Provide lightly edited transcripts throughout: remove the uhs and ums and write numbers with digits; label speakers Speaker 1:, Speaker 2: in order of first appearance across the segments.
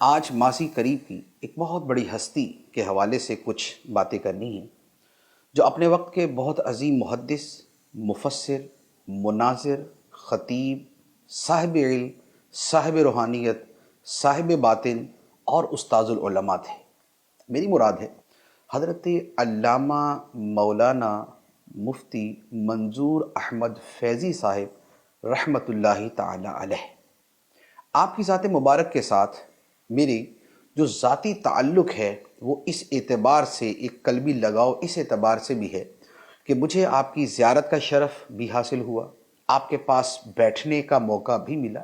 Speaker 1: آج ماضی قریب کی ایک بہت بڑی ہستی کے حوالے سے کچھ باتیں کرنی ہیں، جو اپنے وقت کے بہت عظیم محدث، مفسر، مناظر، خطیب، صاحب علم، صاحب روحانیت، صاحب باطن اور استاذ العلماء تھے۔ میری مراد ہے حضرت علامہ مولانا مفتی منظور احمد فیضی صاحب رحمۃ اللہ تعالی علیہ۔ آپ کی ذات مبارک کے ساتھ میری جو ذاتی تعلق ہے وہ اس اعتبار سے، ایک قلبی لگاؤ اس اعتبار سے بھی ہے کہ مجھے آپ کی زیارت کا شرف بھی حاصل ہوا، آپ کے پاس بیٹھنے کا موقع بھی ملا،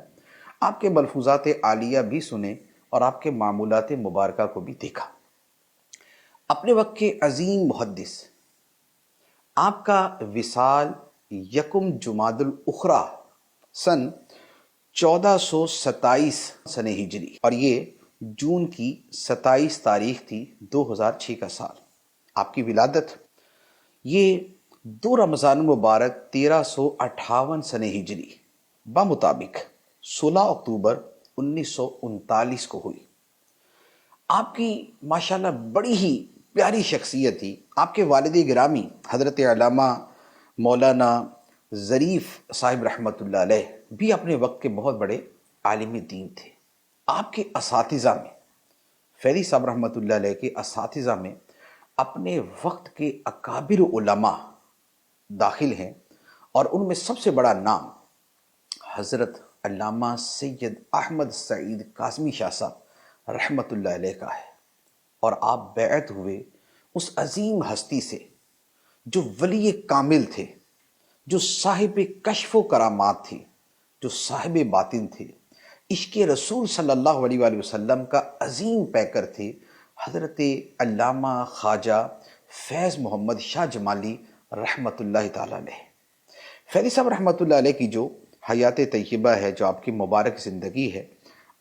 Speaker 1: آپ کے ملفوظات عالیہ بھی سنے اور آپ کے معمولات مبارکہ کو بھی دیکھا۔ اپنے وقت کے عظیم محدث، آپ کا وصال یکم جمادی الاخری سن 1427 سن ہجری، اور یہ جون کی 27 تاریخ تھی 2006 کا سال۔ آپ کی ولادت یہ 2 رمضان مبارک 1358 سن ہجری بمطابق 16 اکتوبر 1939 کو ہوئی۔ آپ کی ماشاءاللہ بڑی ہی پیاری شخصیت تھی۔ آپ کے والد گرامی حضرت علامہ مولانا ظریف صاحب رحمۃ اللہ علیہ بھی اپنے وقت کے بہت بڑے عالم دین تھے۔ آپ کے اساتذہ میں، فیضی صاحب رحمۃ اللہ علیہ کے اساتذہ میں اپنے وقت کے اکابر علماء داخل ہیں، اور ان میں سب سے بڑا نام حضرت علامہ سید احمد سعید کاظمی شاہ صاحب رحمۃ اللہ علیہ کا ہے۔ اور آپ بیعت ہوئے اس عظیم ہستی سے جو ولی کامل تھے، جو صاحب کشف و کرامات تھے، جو صاحب باطن تھے، عشق رسول صلی اللہ علیہ وآلہ وسلم کا عظیم پیکر تھے، حضرت علامہ خواجہ فیض محمد شاہ جمالی رحمۃ اللہ تعالی علیہ۔ فیضی صاحب رحمۃ اللہ علیہ کی جو حیات طیبہ ہے، جو آپ کی مبارک زندگی ہے،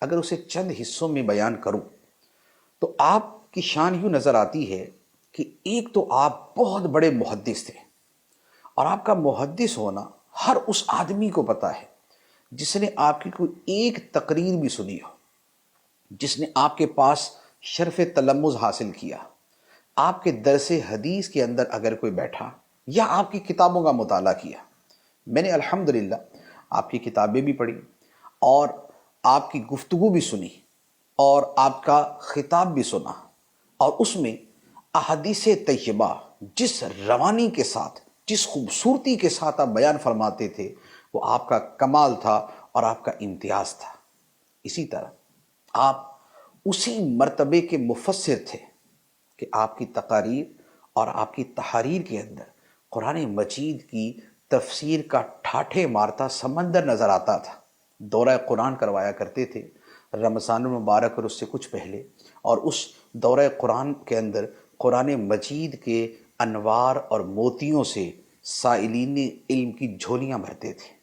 Speaker 1: اگر اسے چند حصوں میں بیان کروں تو آپ کی شان یوں نظر آتی ہے کہ ایک تو آپ بہت بڑے محدث تھے، اور آپ کا محدث ہونا ہر اس آدمی کو پتہ ہے جس نے آپ کی کوئی ایک تقریر بھی سنی ہو، جس نے آپ کے پاس شرف تلمذ حاصل کیا، آپ کے درس حدیث کے اندر اگر کوئی بیٹھا یا آپ کی کتابوں کا مطالعہ کیا۔ میں نے الحمدللہ آپ کی کتابیں بھی پڑھی اور آپ کی گفتگو بھی سنی اور آپ کا خطاب بھی سنا، اور اس میں احادیث طیبہ جس روانی کے ساتھ، جس خوبصورتی کے ساتھ آپ بیان فرماتے تھے، وہ آپ کا کمال تھا اور آپ کا امتیاز تھا۔ اسی طرح آپ اسی مرتبے کے مفسر تھے کہ آپ کی تقاریر اور آپ کی تحاریر کے اندر قرآن مجید کی تفسیر کا ٹھاٹھے مارتا سمندر نظر آتا تھا۔ دورہ قرآن کروایا کرتے تھے رمضان المبارک اور اس سے کچھ پہلے، اور اس دورہ قرآن کے اندر قرآن مجید کے انوار اور موتیوں سے سائلین علم کی جھولیاں بھرتے تھے۔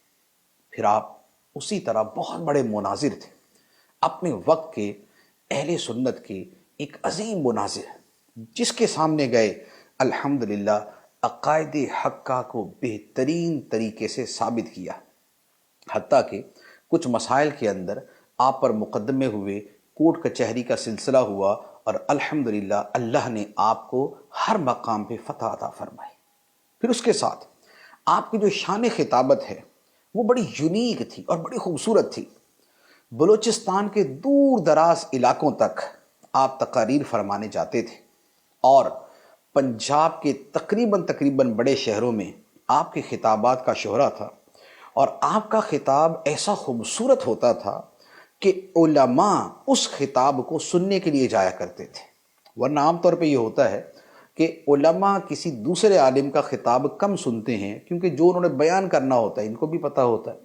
Speaker 1: پھر آپ اسی طرح بہت بڑے مناظر تھے، اپنے وقت کے اہل سنت کے ایک عظیم مناظر جس کے سامنے گئے الحمدللہ عقائد حقہ کو بہترین طریقے سے ثابت کیا، حتیٰ کہ کچھ مسائل کے اندر آپ پر مقدمے ہوئے، کورٹ کچہری کا سلسلہ ہوا، اور الحمدللہ اللہ نے آپ کو ہر مقام پہ فتح عطا فرمائی۔ پھر اس کے ساتھ آپ کی جو شان خطابت ہے وہ بڑی یونیک تھی اور بڑی خوبصورت تھی۔ بلوچستان کے دور دراز علاقوں تک آپ تقاریر فرمانے جاتے تھے، اور پنجاب کے تقریباً بڑے شہروں میں آپ کے خطابات کا شہرہ تھا، اور آپ کا خطاب ایسا خوبصورت ہوتا تھا کہ علماء اس خطاب کو سننے کے لیے جایا کرتے تھے۔ ورنہ عام طور پہ یہ ہوتا ہے کہ علماء کسی دوسرے عالم کا خطاب کم سنتے ہیں، کیونکہ جو انہوں نے بیان کرنا ہوتا ہے ان کو بھی پتہ ہوتا ہے۔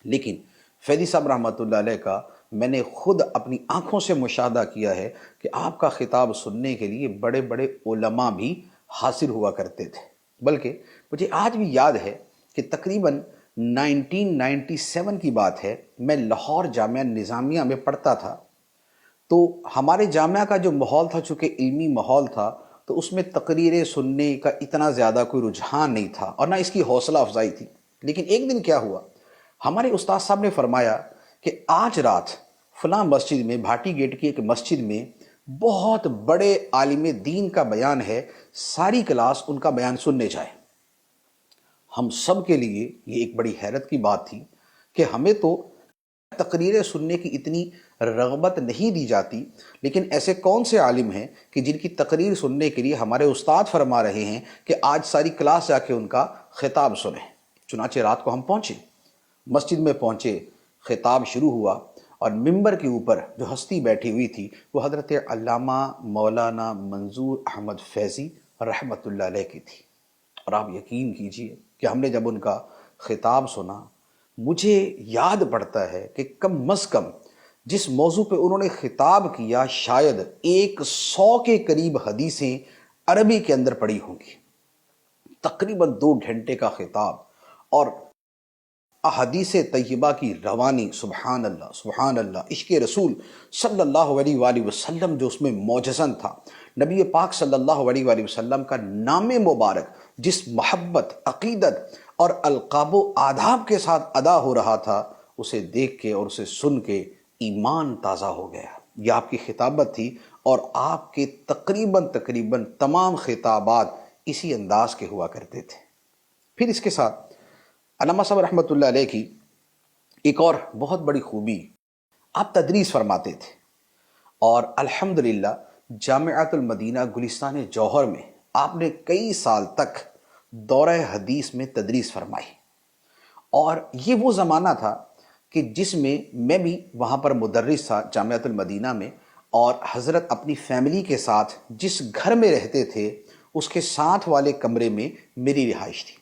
Speaker 1: لیکن فیضی صاحب رحمۃ اللہ علیہ کا میں نے خود اپنی آنکھوں سے مشاہدہ کیا ہے کہ آپ کا خطاب سننے کے لیے بڑے بڑے علماء بھی حاضر ہوا کرتے تھے۔ بلکہ مجھے آج بھی یاد ہے کہ تقریباً 1997 کی بات ہے، میں لاہور جامعہ نظامیہ میں پڑھتا تھا، تو ہمارے جامعہ کا جو ماحول تھا، چونکہ علمی ماحول تھا، تو اس میں تقریریں سننے کا اتنا زیادہ کوئی رجحان نہیں تھا اور نہ اس کی حوصلہ افزائی تھی۔ لیکن ایک دن کیا ہوا، ہمارے استاد صاحب نے فرمایا کہ آج رات فلاں مسجد میں، بھاٹی گیٹ کی ایک مسجد میں بہت بڑے عالم دین کا بیان ہے، ساری کلاس ان کا بیان سننے جائے۔ ہم سب کے لیے یہ ایک بڑی حیرت کی بات تھی کہ ہمیں تو تقریریں سننے کی اتنی رغبت نہیں دی جاتی، لیکن ایسے کون سے عالم ہیں کہ جن کی تقریر سننے کے لیے ہمارے استاد فرما رہے ہیں کہ آج ساری کلاس جا کے ان کا خطاب سنیں۔ چنانچہ رات کو ہم پہنچے، مسجد میں پہنچے، خطاب شروع ہوا، اور ممبر کے اوپر جو ہستی بیٹھی ہوئی تھی وہ حضرت علامہ مولانا منظور احمد فیضی رحمۃ اللہ علیہ کی تھی۔ اور آپ یقین کیجئے کہ ہم نے جب ان کا خطاب سنا، مجھے یاد پڑتا ہے کہ کم از کم جس موضوع پہ انہوں نے خطاب کیا، شاید 100 کے قریب حدیثیں عربی کے اندر پڑھی ہوں گی۔ تقریباً 2 گھنٹے کا خطاب اور احادیث طیبہ کی روانی، سبحان اللہ سبحان اللہ، عشق رسول صلی اللہ علیہ وآلہ وسلم جو اس میں موجزن تھا، نبی پاک صلی اللہ علیہ وآلہ وسلم کا نام مبارک جس محبت، عقیدت اور القاب و آداب کے ساتھ ادا ہو رہا تھا، اسے دیکھ کے اور اسے سن کے ایمان تازہ ہو گیا۔ یہ آپ کی خطابت تھی، اور آپ کے تقریباً تمام خطابات اسی انداز کے ہوا کرتے تھے۔ پھر اس کے ساتھ علامہ صاحب رحمۃ اللہ علیہ کی ایک اور بہت بڑی خوبی، آپ تدریس فرماتے تھے، اور الحمدللہ جامعۃ المدینہ گلستان جوہر میں آپ نے کئی سال تک دورہ حدیث میں تدریس فرمائی۔ اور یہ وہ زمانہ تھا کہ جس میں میں بھی وہاں پر مدرس تھا جامعۃ المدینہ میں، اور حضرت اپنی فیملی کے ساتھ جس گھر میں رہتے تھے اس کے ساتھ والے کمرے میں میری رہائش تھی،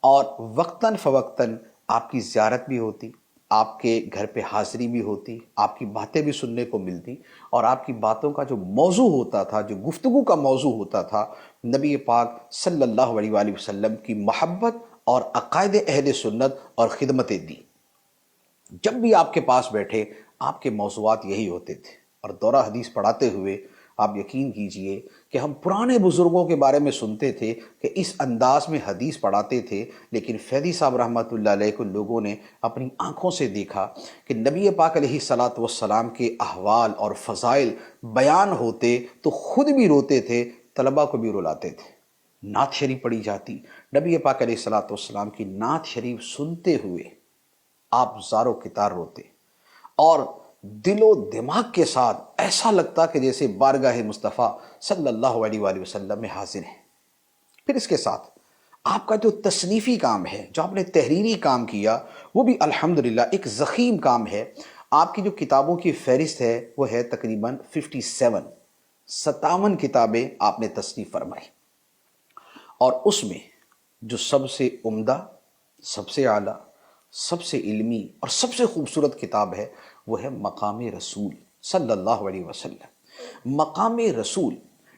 Speaker 1: اور وقتاً فوقتاً آپ کی زیارت بھی ہوتی، آپ کے گھر پہ حاضری بھی ہوتی، آپ کی باتیں بھی سننے کو ملتی، اور آپ کی باتوں کا جو موضوع ہوتا تھا، جو گفتگو کا موضوع ہوتا تھا، نبی پاک صلی اللہ علیہ وآلہ وسلم کی محبت اور عقائد اہل سنت اور خدمت دین۔ جب بھی آپ کے پاس بیٹھے آپ کے موضوعات یہی ہوتے تھے، اور دورہ حدیث پڑھاتے ہوئے آپ یقین کیجئے کہ ہم پرانے بزرگوں کے بارے میں سنتے تھے کہ اس انداز میں حدیث پڑھاتے تھے، لیکن فیضی صاحب رحمۃ اللہ علیہ کو لوگوں نے اپنی آنکھوں سے دیکھا کہ نبی پاک علیہ الصلاۃ والسلام کے احوال اور فضائل بیان ہوتے تو خود بھی روتے تھے، طلباء کو بھی رلاتے تھے۔ نعت شریف پڑھی جاتی، نبی پاک علیہ الصلاۃ والسلام کی نعت شریف سنتے ہوئے آپ زارو کتار روتے، اور دل و دماغ کے ساتھ ایسا لگتا کہ جیسے بارگاہ مصطفیٰ صلی اللہ علیہ وآلہ وسلم میں حاضر ہیں۔ پھر اس کے ساتھ آپ کا جو تصنیفی کام ہے، جو آپ نے تحریری کام کیا، وہ بھی الحمدللہ ایک ضخیم کام ہے۔ آپ کی جو کتابوں کی فہرست ہے وہ ہے تقریباً 57 کتابیں آپ نے تصنیف فرمائی، اور اس میں جو سب سے عمدہ، سب سے اعلیٰ، سب سے علمی اور سب سے خوبصورت کتاب ہے وہ ہے مقام رسول صلی اللہ علیہ وسلم۔ مقام رسول،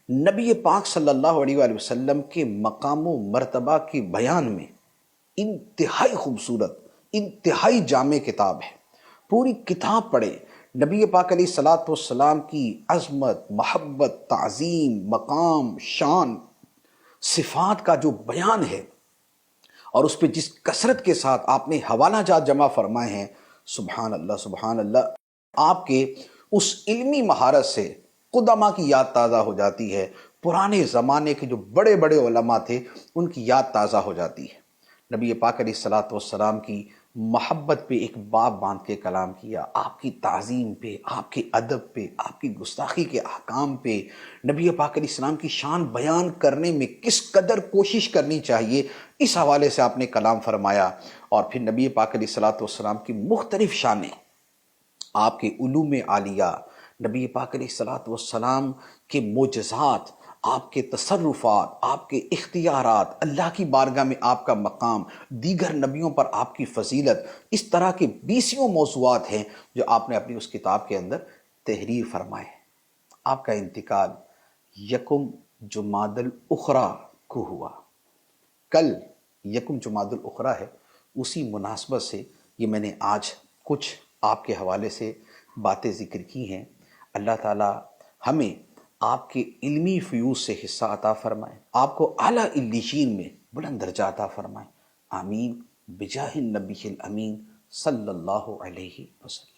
Speaker 1: نبی پاک صلی اللہ علیہ وآلہ وسلم کے مقام و مرتبہ کے بیان میں انتہائی خوبصورت، انتہائی جامع کتاب ہے۔ پوری کتاب پڑھے، نبی پاک علیہ الصلاۃ والسلام کی عظمت، محبت، تعظیم، مقام، شان، صفات کا جو بیان ہے، اور اس پہ جس کثرت کے ساتھ آپ نے حوالہ جات جمع فرمائے ہیں، سبحان اللہ سبحان اللہ، آپ کے اس علمی مہارت سے قدماء کی یاد تازہ ہو جاتی ہے، پرانے زمانے کے جو بڑے بڑے علماء تھے ان کی یاد تازہ ہو جاتی ہے۔ نبی پاک علیہ الصلاۃ والسلام کی محبت پہ ایک باب باندھ کے کلام کیا، آپ کی تعظیم پہ، آپ کے ادب پہ، آپ کی گستاخی کے احکام پہ، نبی پاک علیہ السلام کی شان بیان کرنے میں کس قدر کوشش کرنی چاہیے، اس حوالے سے آپ نے کلام فرمایا۔ اور پھر نبی پاک علیہ الصلاۃ والسلام کی مختلف شانیں، آپ کے علوم عالیہ، نبی پاک علیہ الصلاۃ والسلام کے معجزات، آپ کے تصرفات، آپ کے اختیارات، اللہ کی بارگاہ میں آپ کا مقام، دیگر نبیوں پر آپ کی فضیلت، اس طرح کے 20 موضوعات ہیں جو آپ نے اپنی اس کتاب کے اندر تحریر فرمائے۔ آپ کا انتقال 1 جمادی الاخری کو ہوا، کل 1 جمادی الاخری ہے، اسی مناسبت سے یہ میں نے آج کچھ آپ کے حوالے سے باتیں ذکر کی ہیں۔ اللہ تعالی ہمیں آپ کے علمی فیوز سے حصہ عطا فرمائے، آپ کو اعلیٰ علیشین میں بلند درجہ عطا فرمائے، آمین، بجاہ النبی الامین صلی اللہ علیہ وسلم۔